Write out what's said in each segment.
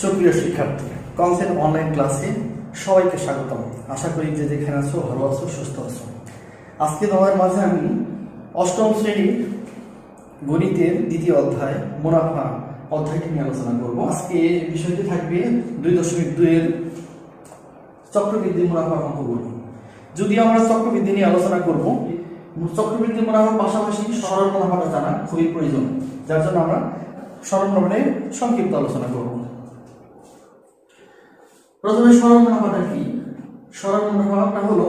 সুপ্রিয় শিক্ষার্থী, concept online ক্লাসে সবাইকে স্বাগতম। আশা করি যে যেখানে আছো ভালো আছো, সুস্থ আছো। আজকে তোমাদের মাঝে আমি অষ্টম শ্রেণীর গণিতের দ্বিতীয় অধ্যায় মুনাফা অধ্যায়টি নিয়ে আলোচনা করব। আজকে বিষয়টি থাকবে 2.2 এর চক্রবৃদ্ধি মুনাফার অঙ্কগুলো। যদি আমরা চক্রবৃদ্ধি নিয়ে আলোচনা করব, চক্রবৃদ্ধি মুনাফার পাশাপাশি সরল মুনাফাটা জানা খুবই প্রয়োজন, যার জন্য আমরা সরল মুনাফা সংক্ষিপ্ত আলোচনা করব। প্রথমে সরল মুনাফাটা কি? সরল মুনাফাটা হলো,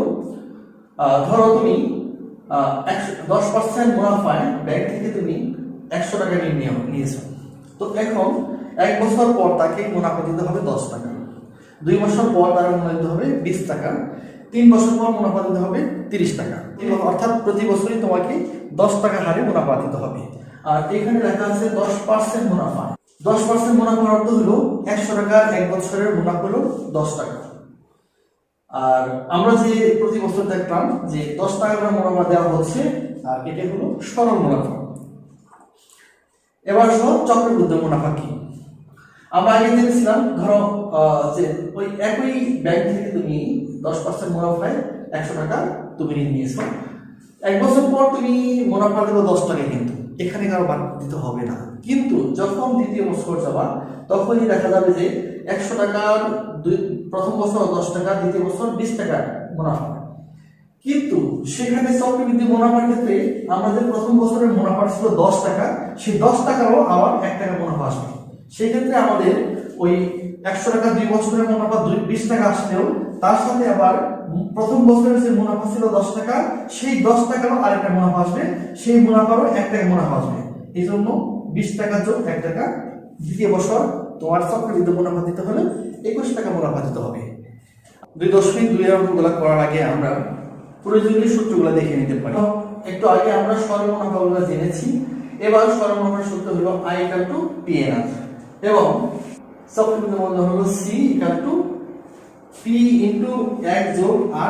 ধরো তুমি 10% মুনাফায় ব্যাংক থেকে তুমি 100 টাকা নিয়েছো। তো এখন 1 বছর পর তাকে মুনাফা দিতে হবে 10 টাকা, 2 বছর পর তার মুনাফা দিতে হবে 20 টাকা, 3 বছর পর মুনাফা দিতে হবে 30 টাকা। অর্থাৎ প্রতি বছরই তোমাকে 10 টাকা হারে মুনাফা দিতে হবে। আর এখানে লেখা আছে 10% মুনাফা। 10% মুনাফার অর্থ হলো 100 টাকার 1 বছরের মুনাফা হলো 10 টাকা। আর আমরা যে প্রতি বছর দেখলাম যে 10 টাকা করে মুনাফা দেওয়া হচ্ছে, আর এটা হলো সরল মুনাফা। এবার সব চক্রবৃদ্ধি মুনাফা কি? আমরা আগে দেখছিলাম, ধরো যে ওই একই ব্যাংক থেকে তুমি 10% মুনাফায় 100 টাকা তুমি নিয়েছো, 1 বছর পর তুমি মুনাফা দেবো 10 টাকা, কিন্তু এখানে কারো বাদ দিতে হবে না। কিন্তু যখন দ্বিতীয় বছর যাবা তখনই দেখা যাবে যে 100 টাকার প্রথম বছর 10 টাকা, দ্বিতীয় বছর 20 টাকা মুনাফা। কিন্তু সেখানে চক্রবৃদ্ধি মুনাফার ক্ষেত্রে আমাদের প্রথম বছরের মুনাফা ছিল 10 টাকা, সেই 10 টাকারও আবার 1 টাকা মুনাফা আসবে। সেই ক্ষেত্রে আমাদের ওই 100 টাকা 2 বছরের মুনাফা 20 টাকা আসলেও তার সাথে আবার প্রথম বছরের যে মুনাফা ছিল 10 টাকা, সেই 10 টাকারও আরেকটা মুনাফা আসবে, সেই মুনাফারও 1 টাকা মুনাফা আসবে। এই জন্য 20 টাকা যোগ 1 টাকা, দ্বিতীয় বছর তোমার চক্রবৃদ্ধি মুনাফা দিতে হলে 21 টাকা মুনাফা দিতে হবে। 2.2 এর অঙ্কগুলো করার আগে আমরা প্রয়োজনীয় সূত্রগুলো দেখে নিতে পারি। একটু আগে আমরা সরল মুনাফাগুলো জেনেছি, এবার সরল মুনাফার সূত্র হলো I = PNR এবং চক্রবৃদ্ধি মূলধন হলো C = P × 1 +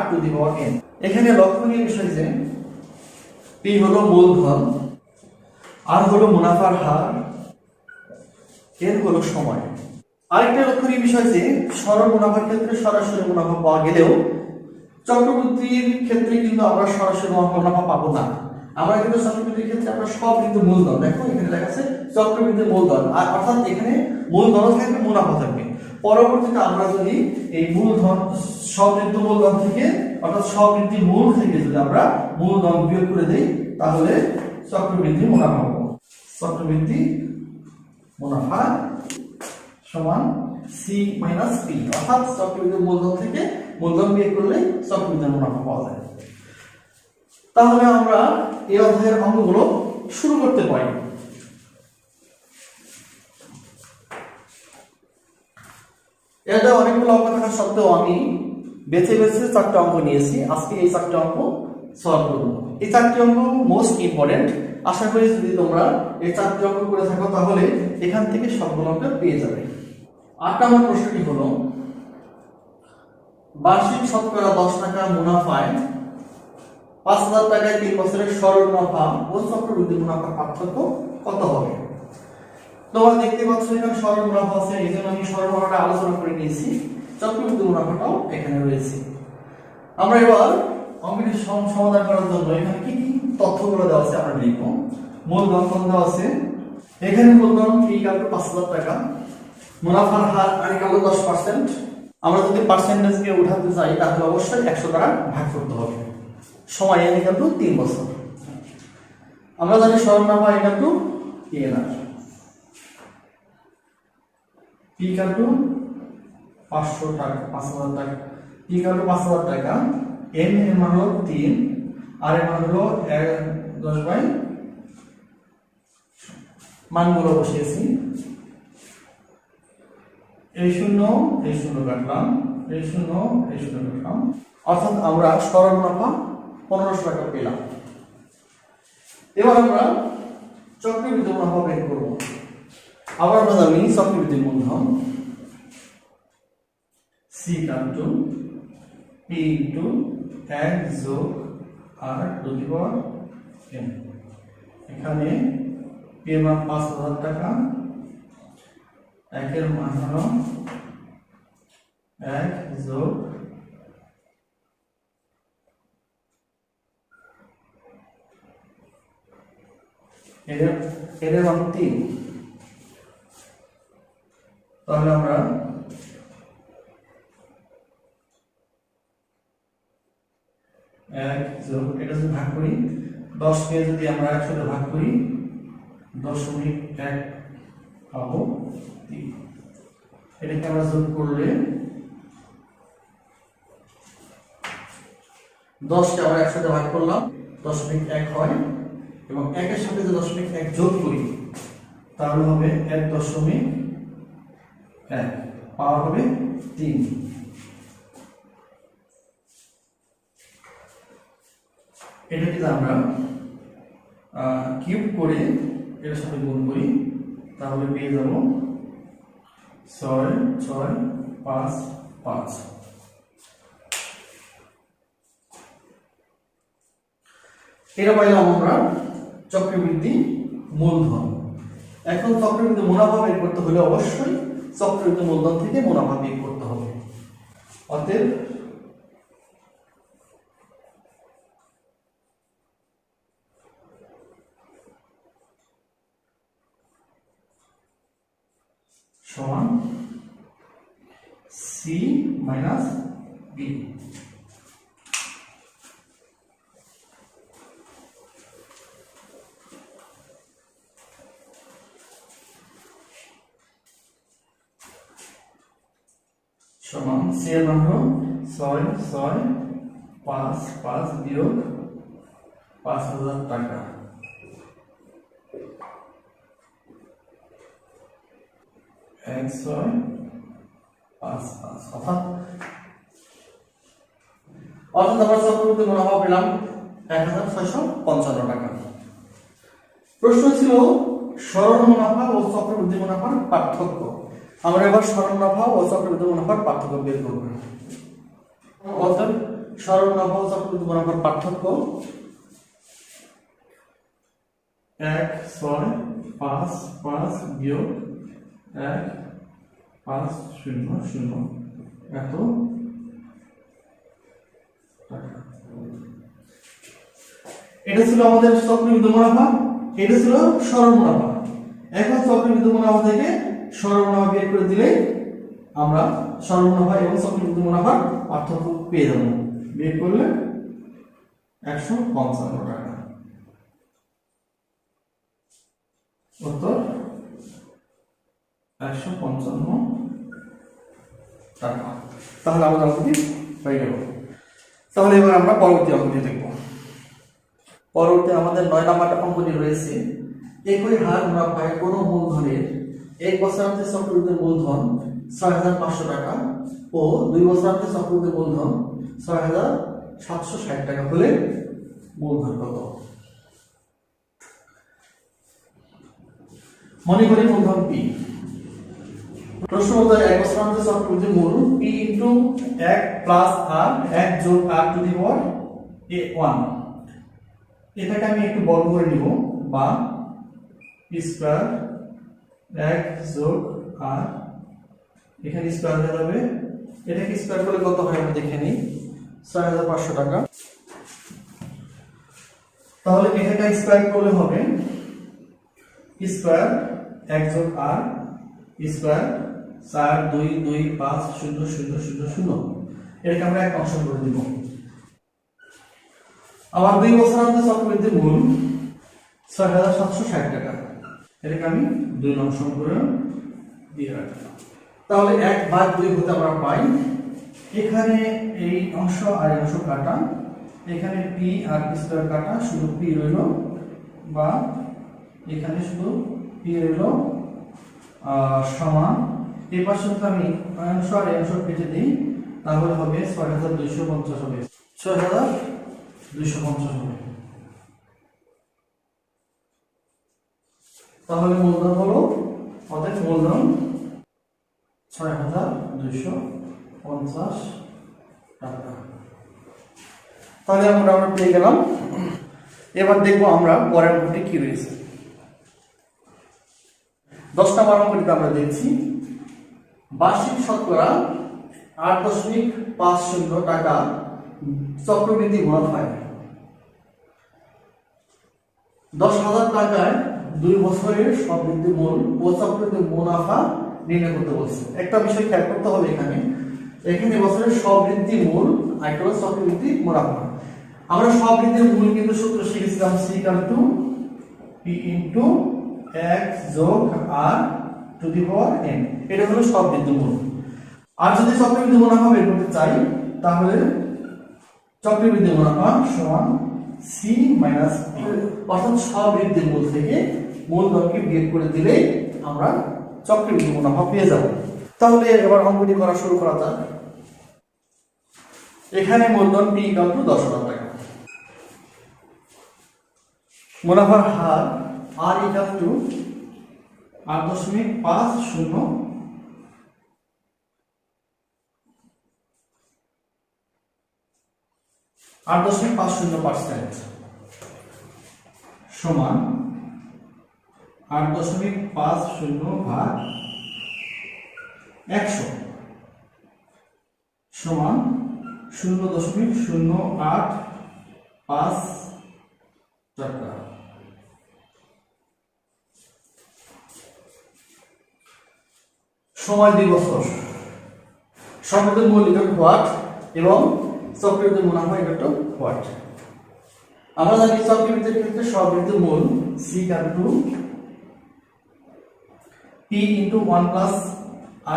R⁴ এখানে লক্ষণীয় বিষয় যে P হলো মূলধন, R হলো মুনাফার হার, N হলো সময়। আরেকটা লক্ষণীয় বিষয় যে সরল মুনাফার ক্ষেত্রে সরাসরি মুনাফা পাওয়া গেলেও চক্রবৃদ্ধির ক্ষেত্রে কিন্তু আমরা সরাসরি মুনাফা পাবো না। আমরা কিন্তু চক্রবৃদ্ধির ক্ষেত্রে আমরা সব কিন্তু মূলধন, দেখো এখানে লেখা আছে চক্রবৃদ্ধি মূলধন, আর অর্থাৎ এখানে মূলধন থাকবে, মুনাফা থাকবে। পরবর্তীতে আমরা যদি এই মূলধন স্ববৃদ্ধি মূলধন থেকে অর্থাৎ স্ববৃদ্ধি মূল থেকে যদি আমরা মূলধন বিয়োগ করে দেই, তাহলে চক্রবৃদ্ধি মুনাফা পাবো। চক্রবৃদ্ধি মুনাফা সমান C - P, অর্থাৎ চক্রবৃদ্ধি মূলধন থেকে মূলধন বিয়োগ করলে চক্রবৃদ্ধি মুনাফা পাওয়া যায়। তাহলে আমরা এই অধ্যায়ের অঙ্কগুলো শুরু করতে পারি। এটা অনেকগুলো অঙ্ক থাকা সত্ত্বেও আমি বেছে বেছে 4টা অঙ্ক নিয়েছি। আজকে এই 4টা অঙ্ক সলভ করব। এই 4টি অঙ্ক মোস্ট ইম্পর্টেন্ট। আশা করি যদি তোমরা এই 4টি অঙ্ক করে থাকো তাহলে এখান থেকে সবগুলো অঙ্ক পেয়ে যাবে। 8 নম্বর প্রশ্নটি হলো, বার্ষিক শতকরা 10 টাকা মুনাফায় 5000 টাকায় 3 বছরের সরল মুনাফা ও চক্রবৃদ্ধি মুনাফার পার্থক্য কত হবে? তোমরা দেখতে পাচ্ছ এখানে সরল মুনাফা আছে, এই জন্য আমি সরল মুনাফাটা আলোচনা করে নিয়েছি, চক্রবৃদ্ধি মুনাফাটাও এখানে রয়েছে। আমরা এবার অঙ্কটি সমাধান করার জন্য এখানে কি কি তথ্যগুলো দেওয়া আছে আমরা লিখব। মূলধন কত দেওয়া আছে? এখানে মূলধন P = 5000 টাকা, মুনাফার হার আর হলো 10%। আমরা যদি পার্সেন্টেজকে উঠাতে চাই তাহলে অবশ্যই 100 দ্বারা ভাগ করতে হবে। সময় N = 3 বছর। আমরা জানি সরল মুনাফা = PNR। P = 500 টাকা, 5000 টাকা, P = 5000 টাকা, N এর মান হলো 3, আর এর মান হলো 10/, মানগুলো বসিয়েছি। এই শূন্য কাটলাম, এই শূন্য কাটলাম, অর্থাৎ আমরা সরল মুনাফা 1500 টাকা পেলাম। এবার আমরা চক্রবৃদ্ধি মুনাফা বের করব। আবার আমরা জানি চক্রবৃদ্ধি মূলধন C = P × 1 + R⁴ এখানে P এর মান 5000 টাকা, একের মান হলো 1 যোগ এর মান 3। তাহলে আমরা এক যোগ এটা যদি ভাগ করি 10 কে যদি আমরা 1 সাথে ভাগ করি 0.1 পাবো 3। এটাকে আমরা যোগ করলে 10 কে আমরা 1 সাথে ভাগ করলাম 0.1 হয় এবং 1 এর সাথে যদি 0.1 যোগ করি তাহলে হবে 1.1 পাওয়ার হবে 3। এটাকে আমরা কিউব করে এর সাথে গুণ করি তাহলে পেয়ে যাব 6 6 5 5। এটা পাইলাম আমরা চক্রবৃদ্ধি মূলধন। এখন চক্রবৃদ্ধি মুনাফা বের করতে হলে অবশ্যই চক্রবৃদ্ধি মূলধন থেকে মুনাফা বের করতে হবে। অতএব সমান সি মাইনাস বি। সমান সি এর মান হলো 6 6 5 5 বিয়োগ 5000 টাকা। এক 6 5 5 অর্থাৎ আমরা চক্রবৃদ্ধি মুনাফা পেলাম 1655 টাকা। প্রশ্ন ছিল সরল মুনাফা ও চক্রবৃদ্ধি মুনাফার পার্থক্য। আমরা এবার সরল মুনাফা ও চক্রবৃদ্ধি মুনাফার পার্থক্য বের করব। অর্থাৎ সরল মুনাফা ও চক্রবৃদ্ধি মুনাফার পার্থক্য 1 6 5 5 বিয়োগ 1 5 0 0 এত টাকা। এটা ছিল আমাদের চক্রবৃদ্ধি মুনাফা, এটা ছিল সরল মুনাফা। এখন চক্রবৃদ্ধি মুনাফা থেকে সরল মুনাফা বের করে দিলে আমরা সরল মুনাফা এবং চক্রবৃদ্ধি মুনাফার পার্থক্য পেয়ে যাব। বের করলে 155 টাকা। উত্তর 155 টাকা। তাহলে আমাদের অঙ্কটি হয়ে গেল। তাহলে এবার আমরা পরবর্তী অঙ্কটি দেখব। পরবর্তী আমাদের 9 নম্বর অঙ্কটি রয়েছে একই হার মুনাফায় কোন মূলধনের 1 বছরান্তে চক্রবৃদ্ধি মূলধন 6500 টাকা ও 2 বছরান্তে চক্রবৃদ্ধি মূলধন 6760 টাকা হলে মূলধন কত? মনে করি মূলধন পি। প্রশ্ন হলো 1 বছরান্তে চক্রবৃদ্ধি মূল পি ইনটু 1 প্লাস আর 1 যোগ r to the power a1। এটাকে আমি একটু বর্গ করে নিব বা পি স্কয়ার 1 যোগ আর এখানে স্কয়ার হয়ে যাবে। এটাকে স্কয়ার করলে কত হয় আমরা দেখে নিই 6500 টাকা। তাহলে এটাকে স্কয়ার করলে হবে স্কয়ার 1 যোগ আর স্কয়ার 4 2 2 5 0 0 0 0। এটাকে আমরা এক অংশ করে দিব। আবার 2 বছরান্তে চক্রবৃদ্ধি মূল 6760 টাকা। এটাকে আমি 2 অংশ করে দিয়ে রাখলাম। তাহলে 1/2 হতে আমরা পাই এখানে এই অংশ আর অংশ কাটা, এখানে পি আর পি স্কয়ার কাটা, শুধু পি রইল বা এখানে শুধু পি রইল সমান। এই পাশে আমি অংশ আর অংশ কেটে দিই তাহলে হবে 6250 হবে 6250 হবে। তাহলে মূলধন হলো অর্থাৎ মূলধন 6250 টাকা। তাহলে আমরা পেয়ে গেলাম। এবার দেখবো আমরা পরের অঙ্কটি কি রয়েছে। 10 নম্বর অঙ্কটিতে আমরা দেখছি বার্ষিক শতকরা 8.50 টাকা চক্রবৃদ্ধি মুনাফায় 10,000 টাকায় 2 বছরের সবৃদ্ধি মূল ও চক্রবৃদ্ধি মুনাফা নির্ণয় করতে বলছে। একটা বিষয় খেয়াল করতে হবে, এখানে বছরের সবৃদ্ধি মূল আর একটা চক্রবৃদ্ধি মুনাফা। আমরা সবৃদ্ধির মূল কিন্তু সূত্র শিখেছিলাম c = p * x + r two the power n। এটা হলো সবৃদ্ধি মূল। আর যদি চক্রবৃদ্ধি মুনাফা বের করতে চাই তাহলে চক্রবৃদ্ধি মুনাফা সমান c - p, অর্থাৎ সবৃদ্ধি মূল থেকে মূলধনকে বিয়োগ করে দিলে আমরা চক্রবৃদ্ধি মুনাফা পেয়ে যাব। তাহলে এবার অঙ্কটি করা শুরু করা যাক। এখানে মূলধন p = 10,000 টাকা, মুনাফার হার r = 8.50 8.50% সমান 8.50/100 সমান 0.085 টাকা। সময় 2 বছর। সবৃদ্ধি মূল হোয়াট এবং চক্রবৃদ্ধি মুনাফা হোয়াট। আমরা জানি চক্রবৃদ্ধির ক্ষেত্রে সবৃদ্ধি মূল c = p * 1 +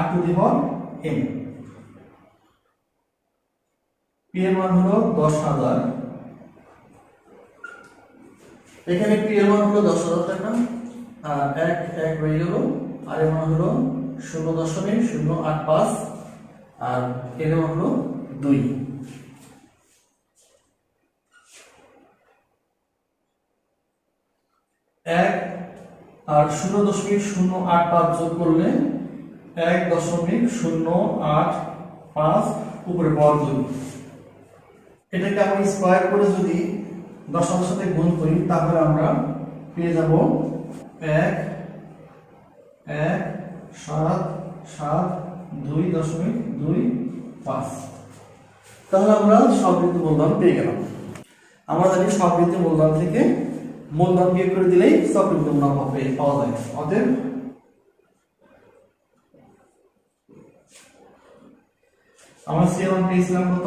r two the power n। p এর মান হলো 10,000, এখানে p এর মান হলো 10,000 টাকা, আর 1 হয়ে গেল, আর এর মান হলো 0.085 আর এর মান হলো 2। এক আর 0.085 যোগ করলে 1.085 উপরে পাওয়ার 2। এটাকে আমরা স্কয়ার করে যদি 10,000 সাথে গুণ করি তাহলে আমরা পেয়ে যাব 1,1,7,7,2.25। তাহলে আমরা সবৃদ্ধি মূলধন পেয়ে গেলাম। আমরা জানি সবৃদ্ধি মূলধন থেকে মূলধন বিয়োগ করে দিলেই চক্রবৃদ্ধি মুনাফা পাওয়া যায়। অতএব আমরা C1 পেয়েছিলাম কত?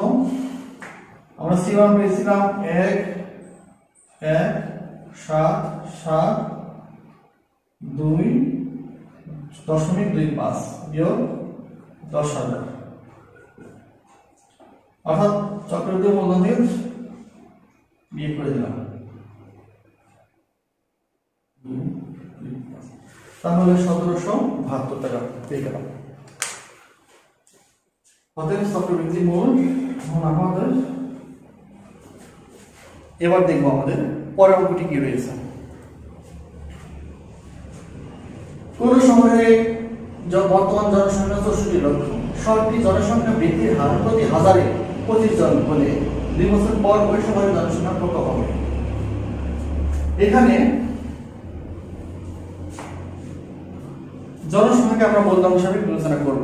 আমরা C1 পেয়েছিলাম 1,1,7,2.25 বিয়োগ 10,000, অর্থাৎ চক্রবৃদ্ধি মূলধন থেকে বিয়োগ করে দিলাম। তাহলে 1,772 টাকা পেয়ে গেলাম। অতএব চক্রবৃদ্ধি মূল মুনাফা। এবার দেখবো আমাদের পরের অঙ্কটি কি রয়েছে। কোন শহরে বর্তমান জনসংখ্যা 64 লক্ষ, শহরটি জনসংখ্যা বৃদ্ধির হার প্রতি 1000-এ 25 জন হলে 2 বছর পর ওই শহরের জনসংখ্যা কত হবে? এখানে জনসংখ্যাকে আমরা মূলধন হিসাবে বিবেচনা করব,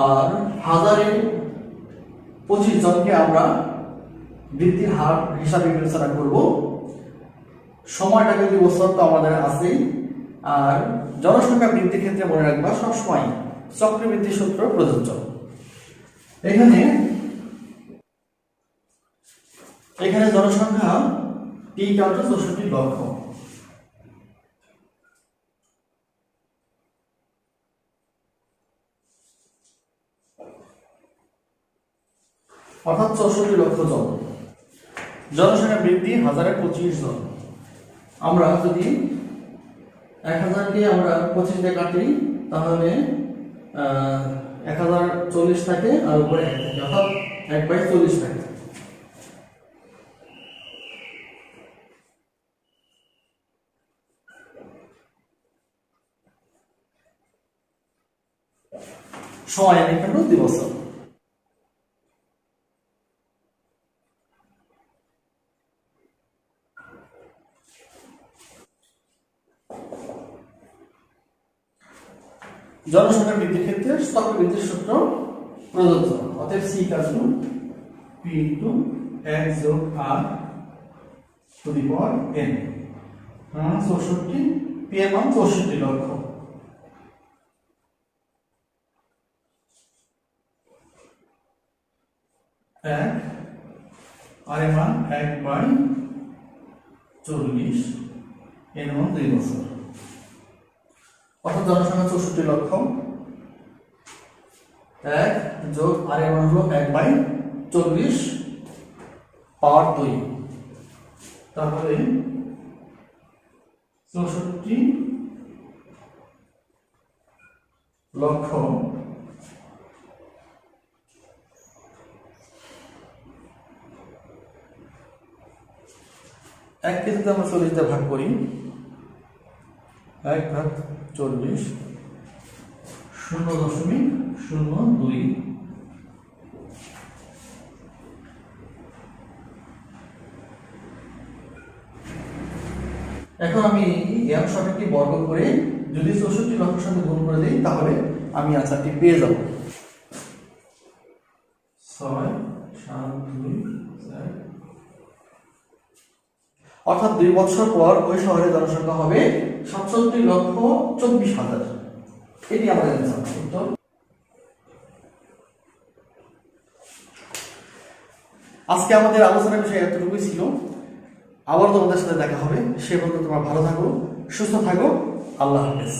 আর 1000-এ 25 জনকে আমরা বৃদ্ধির হার হিসাবে বিবেচনা করব। সময়টাকে 2 বছর তো আমাদের আছেই। আর জনসংখ্যা বৃদ্ধির ক্ষেত্রে মনে রাখবা সবসময় চক্রবৃদ্ধি সূত্র প্রযোজ্য। এখানে জনসংখ্যা t = 64 লক্ষ, অর্থাৎ 64 লক্ষ জন। জনসংখ্যা বৃদ্ধি 1000-এ 25 জন। আমরা যদি 1000-কে আমরা 25 দিয়ে কাটি তাহলে 1040 থাকে, আর উপরে 1 থাকে, অর্থাৎ 1/40 থাকে। সময় এখানে 2 বছর। জনসংখ্যা বৃদ্ধির ক্ষেত্রে স্তর বৃদ্ধির সূত্র প্রযোজ্য। অতএব C equal to P into x যোগ r to the power n. 64, P এর মান 64 লক্ষ। এক আর এর মান 1/40, এর মান 2 বছর, অর্থাৎ জনসংখ্যা 64 লক্ষ। 1 যোগ আর এর মান হলো 1/40 পাওয়ার 2, তাহলে 64 লক্ষ এককে যদি আমরা 40 দিয়ে ভাগ করি, 1/40 0.02। এখন আমি এম সংখ্যাটি বর্গ করে যদি 64 লক্ষের সাথে গুণ করে দিই তাহলে আমি আনসারটি পেয়ে যাব। 6, 7, 2, 4। অর্থাৎ 2 বছর পর ওই শহরের জনসংখ্যা হবে 67,24,000। এটি আমাদের আনসার উত্তর। আজকে আমাদের আলোচনার বিষয় এতটুকুই ছিল। আবার তোমাদের সাথে দেখা হবে। সে পর্যন্ত তোমরা ভালো থাকো, সুস্থ থাকো। আল্লাহ হাফেজ।